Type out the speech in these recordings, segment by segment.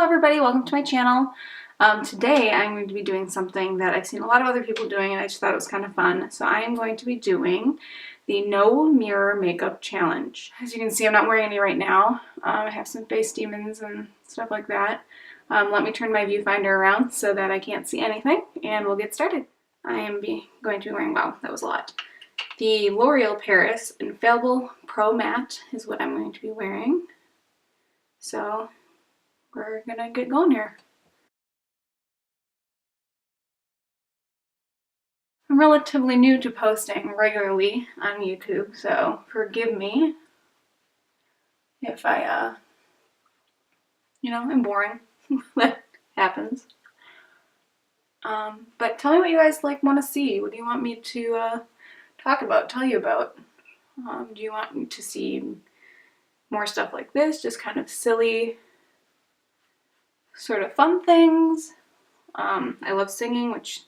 everybody, welcome to my channel. Today I'm going to be doing something that I've seen a lot of other people doing and I just thought it was kind of fun. So I am going to be doing the No Mirror Makeup Challenge. As you can see, I'm not wearing any right now. I have some face demons and stuff like that. Let me turn my viewfinder around so that I can't see anything and we'll get started. I am going to be wearing, wow, that was a lot. The L'Oreal Paris Infallible Pro Matte is what I'm going to be wearing. So we're gonna get going here. I'm relatively new to posting regularly on YouTube, so forgive me if I, I'm boring. That happens. But tell me what you guys want to see. What do you want me to talk about, tell you about? Do you want me to see more stuff like this, just kind of silly, sort of fun things? I love singing, which,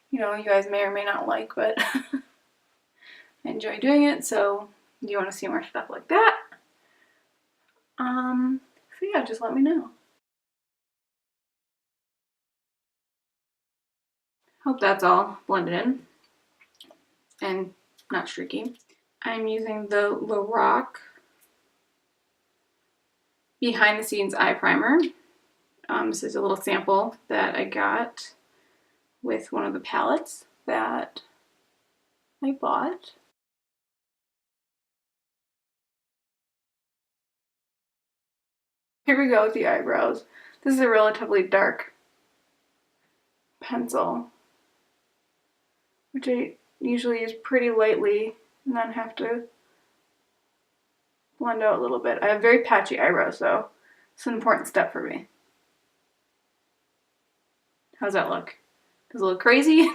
you guys may or may not like, but I enjoy doing it, so do you want to see more stuff like that? So yeah, just let me know. Hope that's all blended in and not streaky. I'm using the LORAC Behind the Scenes Eye Primer. This is a little sample that I got with one of the palettes that I bought. Here we go with the eyebrows. This is a relatively dark pencil, which I usually use pretty lightly and then have to blend out a little bit. I have very patchy eyebrows, so it's an important step for me. How's that look? Does it look crazy?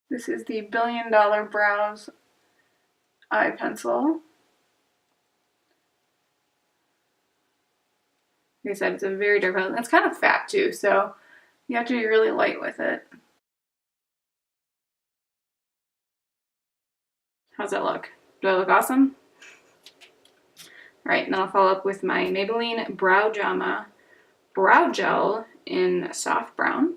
This is the $1 Billion Brows eye pencil. Like I said, it's a very dark pencil. It's kind of fat too, so you have to be really light with it. How's that look? Do I look awesome? Alright, and then I'll follow up with my Maybelline Brow Brow Gel in soft brown.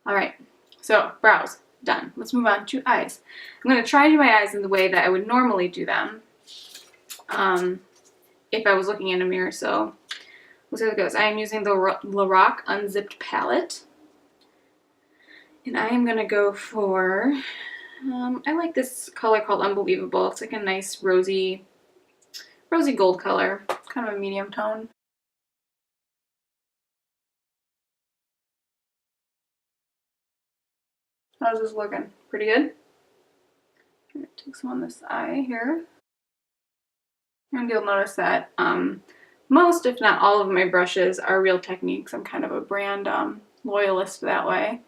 Alright, so brows, done. Let's move on to eyes. I'm going to try to do my eyes in the way that I would normally do them if I was looking in a mirror, so we'll see how it goes. I am using the LORAC Unzipped palette. And I am going to go for, I like this color called Unbelievable. It's like a nice rosy gold color. It's kind of a medium tone. How's this looking? Pretty good? I'm going to take some on this eye here. And you'll notice that most, if not all of my brushes are Real Techniques. I'm kind of a brand loyalist that way.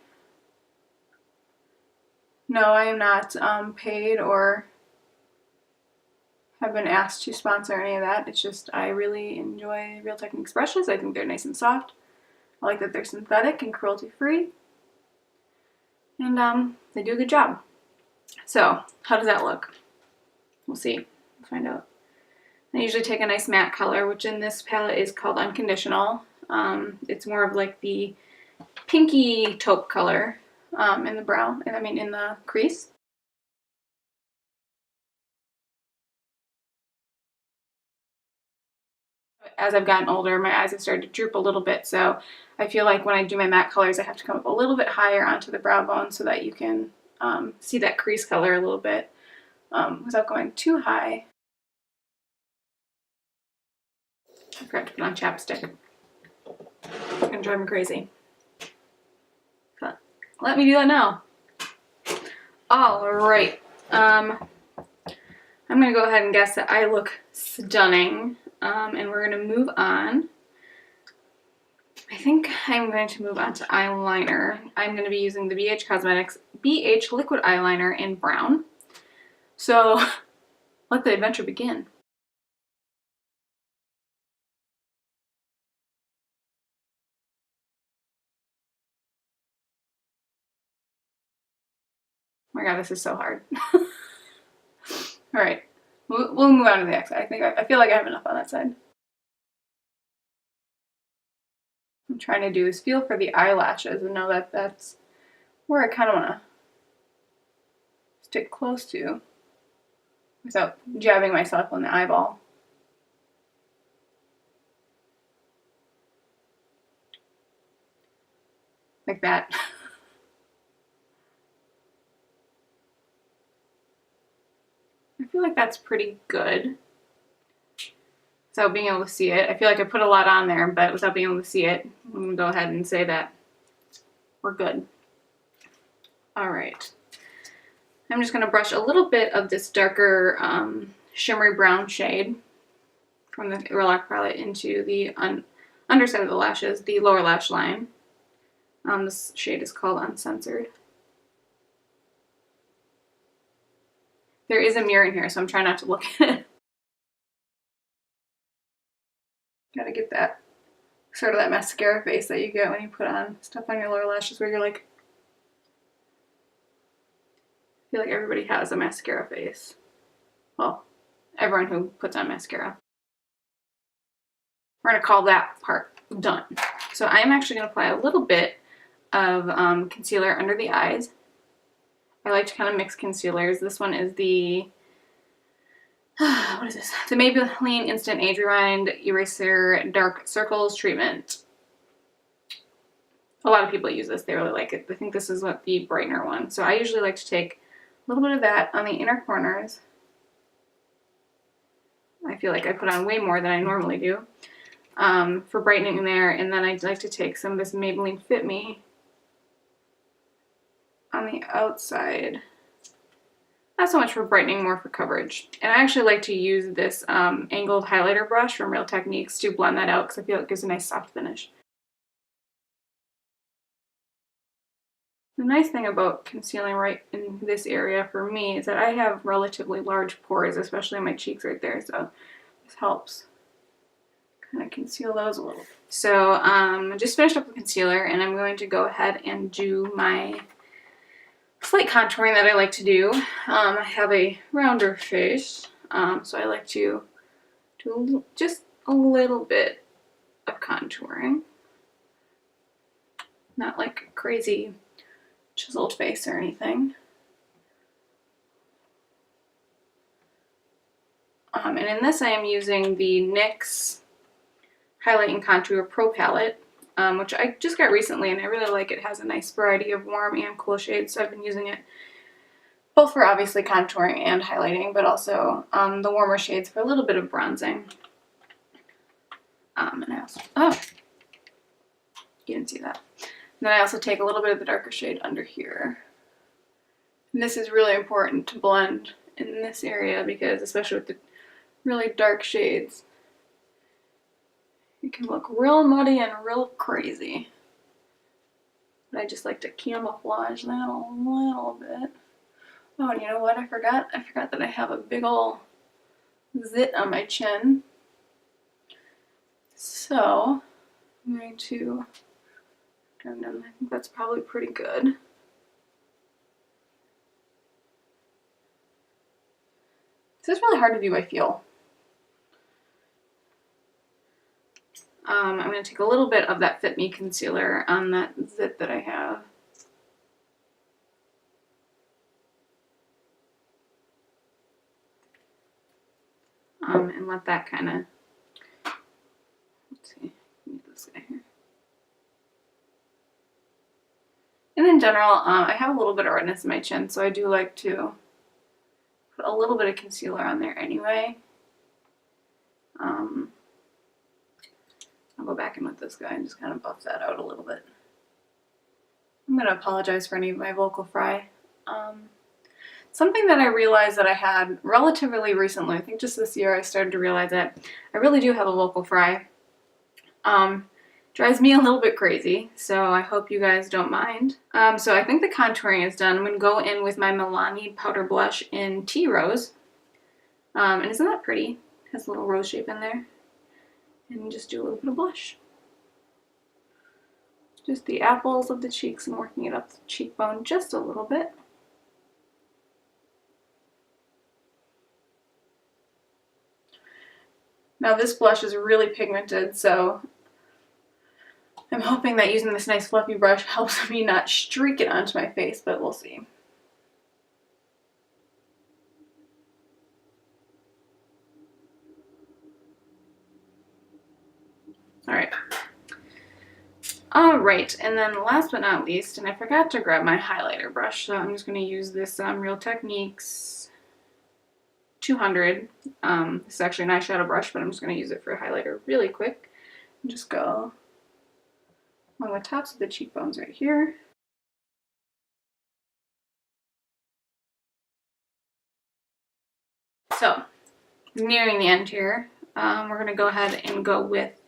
No, I am not paid or have been asked to sponsor any of that. It's just I really enjoy Real Techniques brushes. I think they're nice and soft. I like that they're synthetic and cruelty-free. And they do a good job. So, how does that look? We'll see. We'll find out. I usually take a nice matte color, which in this palette is called Unconditional. It's more of like the pinky taupe color in the brow, in the crease. As I've gotten older, my eyes have started to droop a little bit, so I feel like when I do my matte colors, I have to come up a little bit higher onto the brow bone so that you can see that crease color a little bit without going too high. I forgot to put on chapstick. It's gonna drive me crazy. So, let me do that now. Alright. I'm gonna go ahead and guess that I look stunning. And we're gonna move on. I think I'm going to move on to eyeliner. I'm gonna be using the BH Cosmetics BH Liquid Eyeliner in brown. So, let the adventure begin. god, this is so hard. Alright, we'll move on to the next side. I feel like I have enough on that side. I'm trying to do is feel for the eyelashes and know that that's where I kind of want to stick close to without jabbing myself on the eyeball. Like that. I feel like that's pretty good. Without being able to see it. I feel like I put a lot on there, but without being able to see it, I'm going to go ahead and say that we're good. Alright. I'm just going to brush a little bit of this darker shimmery brown shade from the LORAC palette into the underside of the lashes, the lower lash line. This shade is called Uncensored. There is a mirror in here, so I'm trying not to look at it. Gotta get that, sort of that mascara face that you get when you put on stuff on your lower lashes where you're like, I feel like everybody has a mascara face. Well, everyone who puts on mascara. We're gonna call that part done. So I'm actually gonna apply a little bit of concealer under the eyes. I like to kind of mix concealers. This one is the what is this? The Maybelline Instant Age Rewind Eraser Dark Circles Treatment. A lot of people use this. They really like it. I think this is what the brightener one. So I usually like to take a little bit of that on the inner corners. I feel like I put on way more than I normally do for brightening in there. And then I'd like to take some of this Maybelline Fit Me on the outside. Not so much for brightening, more for coverage. And I actually like to use this angled highlighter brush from Real Techniques to blend that out because I feel it gives a nice soft finish. The nice thing about concealing right in this area for me is that I have relatively large pores, especially in my cheeks right there, so this helps kind of conceal those a little. So I just finished up with concealer and I'm going to go ahead and do my slight contouring that I like to do. I have a rounder face, so I like to do just a little bit of contouring. Not like a crazy chiseled face or anything. And in this I am using the NYX Highlight and Contour Pro Palette, which I just got recently and I really like it. It has a nice variety of warm and cool shades, so I've been using it both for obviously contouring and highlighting, but also the warmer shades for a little bit of bronzing. And I also, oh, you didn't see that. And then I also take a little bit of the darker shade under here. And this is really important to blend in this area because especially with the really dark shades, it can look real muddy and real crazy. But I just like to camouflage that a little bit. Oh, and you know what I forgot? I forgot that I have a big ol' zit on my chin. So I'm going to turn them. I think that's probably pretty good. This is really hard to do, I feel. I'm going to take a little bit of that Fit Me Concealer on that zit that I have. And let that kind of, let's see, need this guy here. And in general, I have a little bit of redness in my chin, so I do like to put a little bit of concealer on there anyway. I'll go back in with this guy and just kind of buff that out a little bit. I'm going to apologize for any of my vocal fry. Something that I realized that I had relatively recently, I think just this year I started to realize that I really do have a vocal fry. Drives me a little bit crazy, so I hope you guys don't mind. So I think the contouring is done. I'm going to go in with my Milani powder blush in Tea Rose. And isn't that pretty? It has a little rose shape in there. And just do a little bit of blush. Just the apples of the cheeks and working it up the cheekbone just a little bit. Now this blush is really pigmented, so I'm hoping that using this nice fluffy brush helps me not streak it onto my face, but we'll see. Alright. Alright, and then last but not least, and I forgot to grab my highlighter brush, so I'm just going to use this Real Techniques 200. This is actually an eyeshadow brush, but I'm just going to use it for a highlighter really quick. And just go along the tops of the cheekbones right here. So, nearing the end here, we're going to go ahead and go with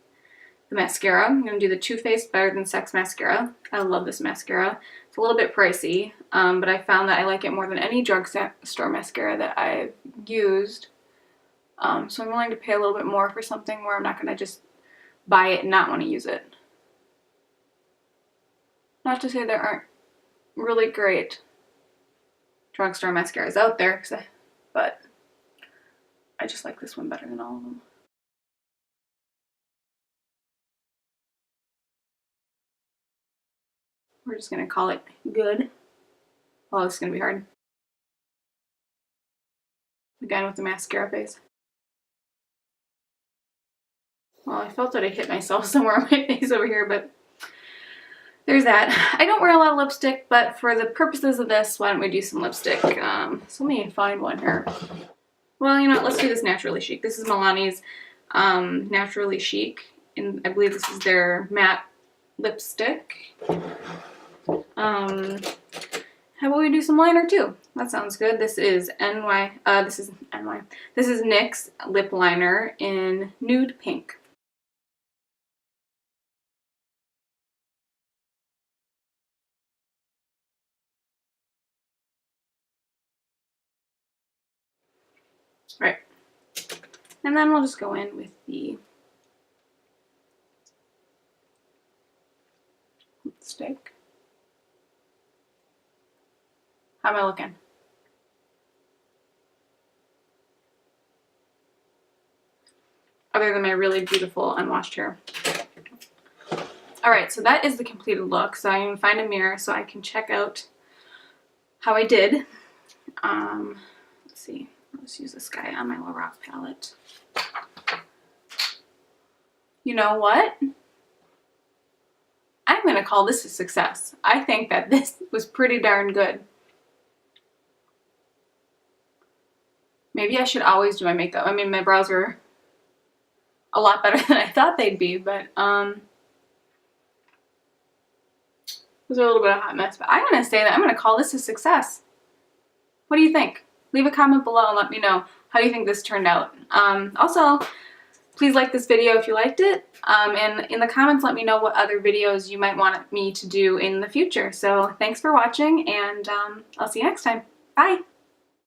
the mascara. I'm going to do the Too Faced Better Than Sex mascara. I love this mascara. It's a little bit pricey, but I found that I like it more than any drugstore mascara that I've used. So I'm willing to pay a little bit more for something where I'm not going to just buy it and not want to use it. Not to say there aren't really great drugstore mascaras out there, but I just like this one better than all of them. We're just going to call it good. Oh, this is going to be hard. Again with the mascara face. Well, I felt that I hit myself somewhere on my face over here, but there's that. I don't wear a lot of lipstick, but for the purposes of this, why don't we do some lipstick? So let me find one here. Well, you know what, let's do this Naturally Chic. This is Milani's Naturally Chic, and I believe this is their matte lipstick. How about we do some liner too? That sounds good. This is This is NYX lip liner in Nude Pink. Right. And then we'll just go in with the lipstick. How am I looking? Other than my really beautiful unwashed hair. Alright, so that is the completed look. So I'm going to find a mirror so I can check out how I did. Let's see. Let's use this guy on my LORAC palette. You know what? I'm going to call this a success. I think that this was pretty darn good. Maybe I should always do my makeup. I mean, my brows are a lot better than I thought they'd be, but it was a little bit of a hot mess. But I'm going to say that I'm going to call this a success. What do you think? Leave a comment below and let me know how you think this turned out. Also, please like this video if you liked it. And in the comments, let me know what other videos you might want me to do in the future. So thanks for watching, and I'll see you next time. Bye!